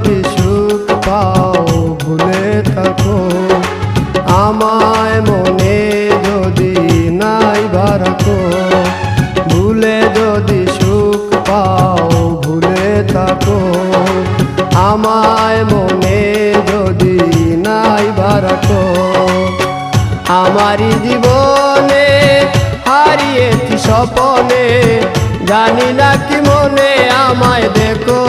যদি সুখ পাও ভুলে থাকো, আমায় মনে যদি নাই বারাকো, ভুলে যদি সুখ পাও ভুলে থাকো, আমায় মনে যদি নাই বারাকো। আমারি জীবনে হারিয়েছি স্বপনে, জানি না কি মনে আমায় দেখো,